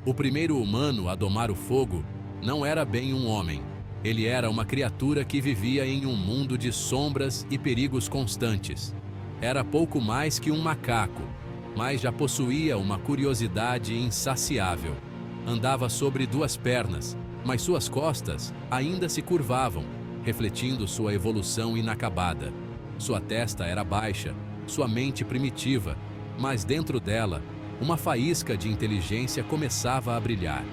O primeiro humano a domar o fogo não era bem um homem. Ele era uma criatura que vivia em um mundo de sombras e perigos constantes. Era pouco mais que um macaco, mas já possuía uma curiosidade insaciável. Andava sobre duas pernas, mas suas costas ainda se curvavam, refletindo sua evolução inacabada. Sua testa era baixa, sua mente primitiva, mas dentro dela, uma faísca de inteligência começava a brilhar.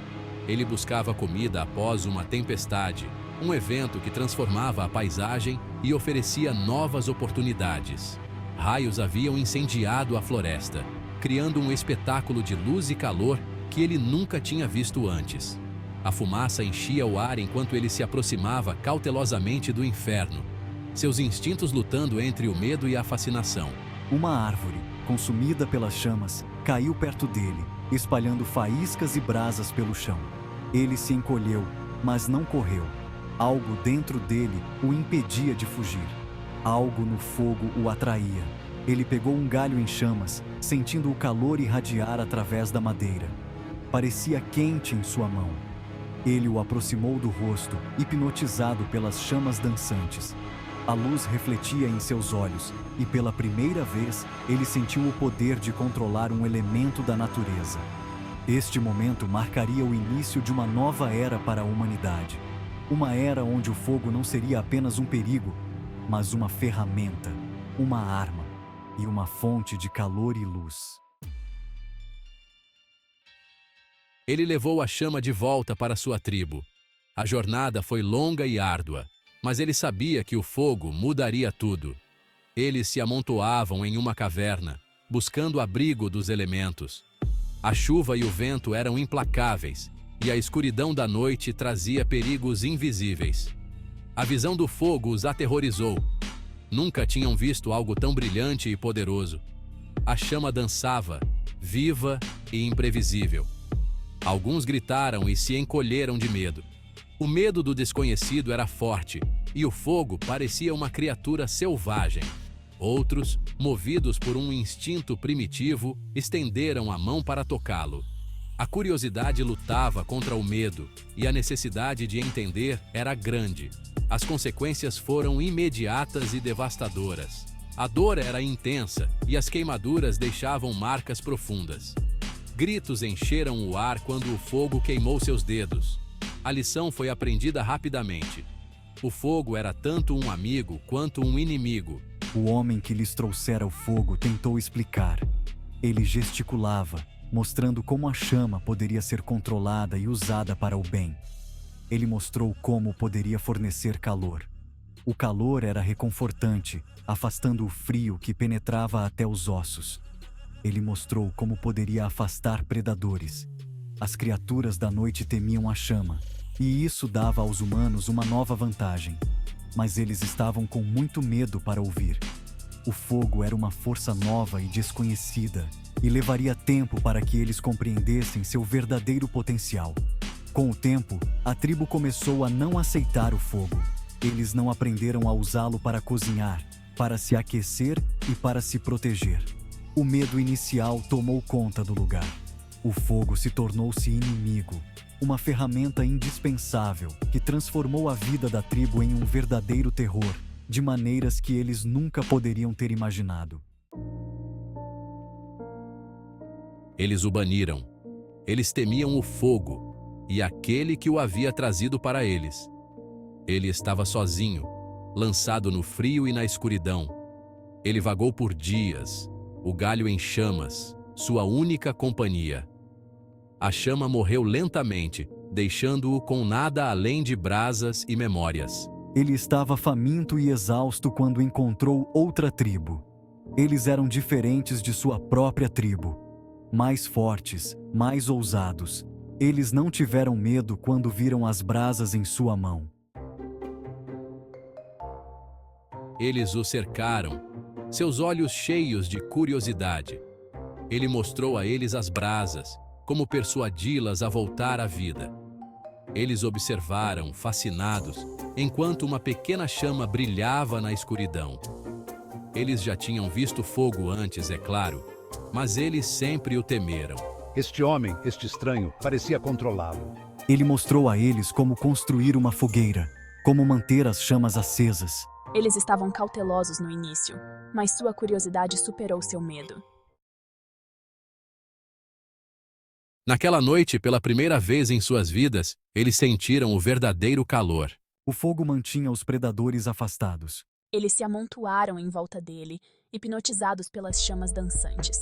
Ele buscava comida após uma tempestade, um evento que transformava a paisagem e oferecia novas oportunidades. Raios haviam incendiado a floresta, criando um espetáculo de luz e calor que ele nunca tinha visto antes. A fumaça enchia o ar enquanto ele se aproximava cautelosamente do inferno, seus instintos lutando entre o medo e a fascinação. Uma árvore, consumida pelas chamas, caiu perto dele, espalhando faíscas e brasas pelo chão. Ele se encolheu, mas não correu. Algo dentro dele o impedia de fugir. Algo no fogo o atraía. Ele pegou um galho em chamas, sentindo o calor irradiar através da madeira. Parecia quente em sua mão. Ele o aproximou do rosto, hipnotizado pelas chamas dançantes. A luz refletia em seus olhos, e pela primeira vez, ele sentiu o poder de controlar um elemento da natureza. Este momento marcaria o início de uma nova era para a humanidade. Uma era onde o fogo não seria apenas um perigo, mas uma ferramenta, uma arma e uma fonte de calor e luz. Ele levou a chama de volta para sua tribo. A jornada foi longa e árdua, mas ele sabia que o fogo mudaria tudo. Eles se amontoavam em uma caverna, buscando abrigo dos elementos. A chuva e o vento eram implacáveis, e a escuridão da noite trazia perigos invisíveis. A visão do fogo os aterrorizou. Nunca tinham visto algo tão brilhante e poderoso. A chama dançava, viva e imprevisível. Alguns gritaram e se encolheram de medo. O medo do desconhecido era forte, e o fogo parecia uma criatura selvagem. Outros, movidos por um instinto primitivo, estenderam a mão para tocá-lo. A curiosidade lutava contra o medo, e a necessidade de entender era grande. As consequências foram imediatas e devastadoras. A dor era intensa, e as queimaduras deixavam marcas profundas. Gritos encheram o ar quando o fogo queimou seus dedos. A lição foi aprendida rapidamente. O fogo era tanto um amigo quanto um inimigo. O homem que lhes trouxera o fogo tentou explicar. Ele gesticulava, mostrando como a chama poderia ser controlada e usada para o bem. Ele mostrou como poderia fornecer calor. O calor era reconfortante, afastando o frio que penetrava até os ossos. Ele mostrou como poderia afastar predadores. As criaturas da noite temiam a chama, e isso dava aos humanos uma nova vantagem. Mas eles estavam com muito medo para ouvir. O fogo era uma força nova e desconhecida, e levaria tempo para que eles compreendessem seu verdadeiro potencial. Com o tempo, a tribo começou a não aceitar o fogo. Eles não aprenderam a usá-lo para cozinhar, para se aquecer e para se proteger. O medo inicial tomou conta do lugar. O fogo se tornou-se inimigo, uma ferramenta indispensável que transformou a vida da tribo em um verdadeiro terror, de maneiras que eles nunca poderiam ter imaginado. Eles o baniram. Eles temiam o fogo e aquele que o havia trazido para eles. Ele estava sozinho, lançado no frio e na escuridão. Ele vagou por dias, o galho em chamas, sua única companhia. A chama morreu lentamente, deixando-o com nada além de brasas e memórias. Ele estava faminto e exausto quando encontrou outra tribo. Eles eram diferentes de sua própria tribo. Mais fortes, mais ousados. Eles não tiveram medo quando viram as brasas em sua mão. Eles o cercaram, seus olhos cheios de curiosidade. Ele mostrou a eles as brasas, como persuadi-las a voltar à vida. Eles observaram, fascinados, enquanto uma pequena chama brilhava na escuridão. Eles já tinham visto fogo antes, é claro, mas eles sempre o temeram. Este homem, este estranho, parecia controlá-lo. Ele mostrou a eles como construir uma fogueira, como manter as chamas acesas. Eles estavam cautelosos no início, mas sua curiosidade superou seu medo. Naquela noite, pela primeira vez em suas vidas, eles sentiram o verdadeiro calor. O fogo mantinha os predadores afastados. Eles se amontoaram em volta dele, hipnotizados pelas chamas dançantes.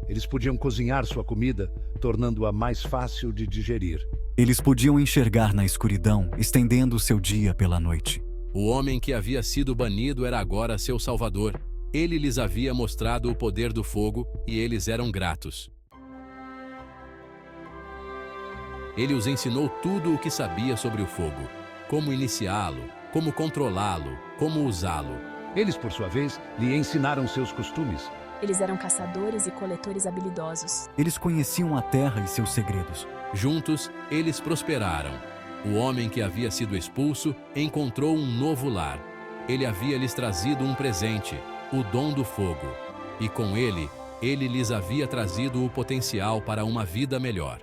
Eles podiam cozinhar sua comida, tornando-a mais fácil de digerir. Eles podiam enxergar na escuridão, estendendo seu dia pela noite. O homem que havia sido banido era agora seu salvador. Ele lhes havia mostrado o poder do fogo e eles eram gratos. Ele os ensinou tudo o que sabia sobre o fogo, como iniciá-lo, como controlá-lo, como usá-lo. Eles, por sua vez, lhe ensinaram seus costumes. Eles eram caçadores e coletores habilidosos. Eles conheciam a terra e seus segredos. Juntos, eles prosperaram. O homem que havia sido expulso encontrou um novo lar. Ele havia lhes trazido um presente, o dom do fogo. E com ele lhes havia trazido o potencial para uma vida melhor.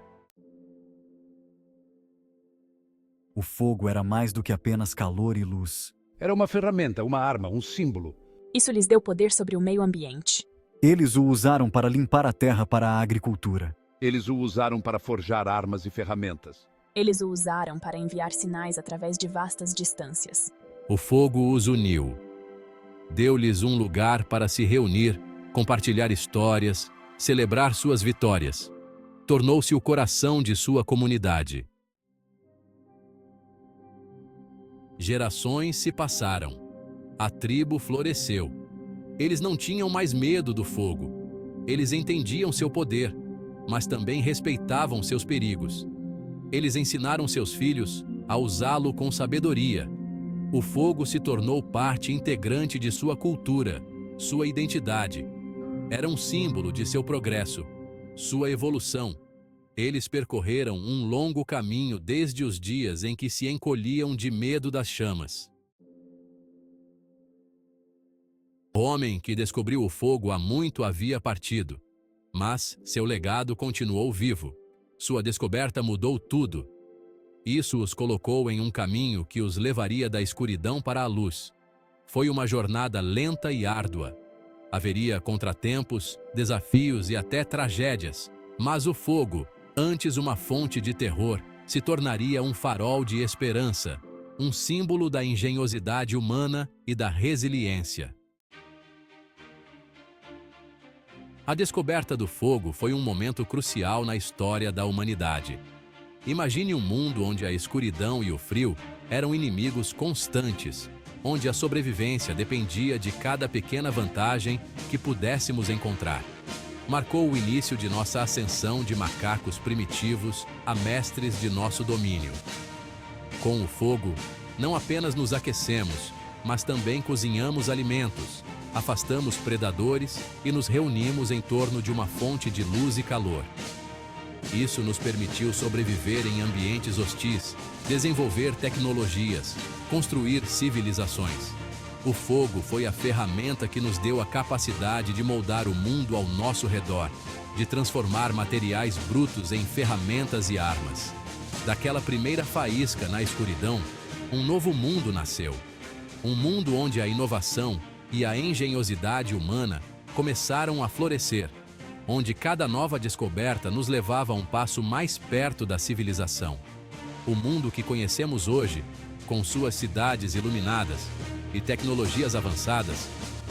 O fogo era mais do que apenas calor e luz. Era uma ferramenta, uma arma, um símbolo. Isso lhes deu poder sobre o meio ambiente. Eles o usaram para limpar a terra para a agricultura. Eles o usaram para forjar armas e ferramentas. Eles o usaram para enviar sinais através de vastas distâncias. O fogo os uniu. Deu-lhes um lugar para se reunir, compartilhar histórias, celebrar suas vitórias. Tornou-se o coração de sua comunidade. Gerações se passaram. A tribo floresceu. Eles não tinham mais medo do fogo. Eles entendiam seu poder, mas também respeitavam seus perigos. Eles ensinaram seus filhos a usá-lo com sabedoria. O fogo se tornou parte integrante de sua cultura, sua identidade. Era um símbolo de seu progresso, sua evolução. Eles percorreram um longo caminho desde os dias em que se encolhiam de medo das chamas. O homem que descobriu o fogo há muito havia partido, mas seu legado continuou vivo. Sua descoberta mudou tudo. Isso os colocou em um caminho que os levaria da escuridão para a luz. Foi uma jornada lenta e árdua. Haveria contratempos, desafios e até tragédias, mas o fogo, antes uma fonte de terror, se tornaria um farol de esperança, um símbolo da engenhosidade humana e da resiliência. A descoberta do fogo foi um momento crucial na história da humanidade. Imagine um mundo onde a escuridão e o frio eram inimigos constantes, onde a sobrevivência dependia de cada pequena vantagem que pudéssemos encontrar. Marcou o início de nossa ascensão de macacos primitivos a mestres de nosso domínio. Com o fogo, não apenas nos aquecemos, mas também cozinhamos alimentos, afastamos predadores e nos reunimos em torno de uma fonte de luz e calor. Isso nos permitiu sobreviver em ambientes hostis, desenvolver tecnologias, construir civilizações. O fogo foi a ferramenta que nos deu a capacidade de moldar o mundo ao nosso redor, de transformar materiais brutos em ferramentas e armas. Daquela primeira faísca na escuridão, um novo mundo nasceu. Um mundo onde a inovação e a engenhosidade humana começaram a florescer, onde cada nova descoberta nos levava a um passo mais perto da civilização. O mundo que conhecemos hoje, com suas cidades iluminadas e tecnologias avançadas,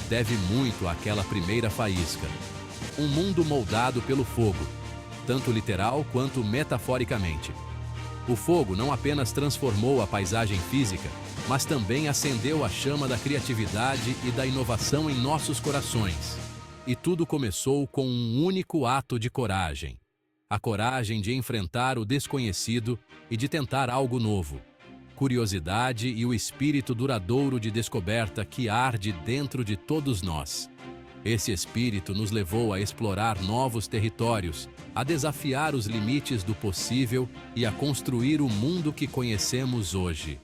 deve muito àquela primeira faísca. Um mundo moldado pelo fogo, tanto literal quanto metaforicamente. O fogo não apenas transformou a paisagem física, mas também acendeu a chama da criatividade e da inovação em nossos corações. E tudo começou com um único ato de coragem. A coragem de enfrentar o desconhecido e de tentar algo novo. Curiosidade e o espírito duradouro de descoberta que arde dentro de todos nós. Esse espírito nos levou a explorar novos territórios, a desafiar os limites do possível e a construir o mundo que conhecemos hoje.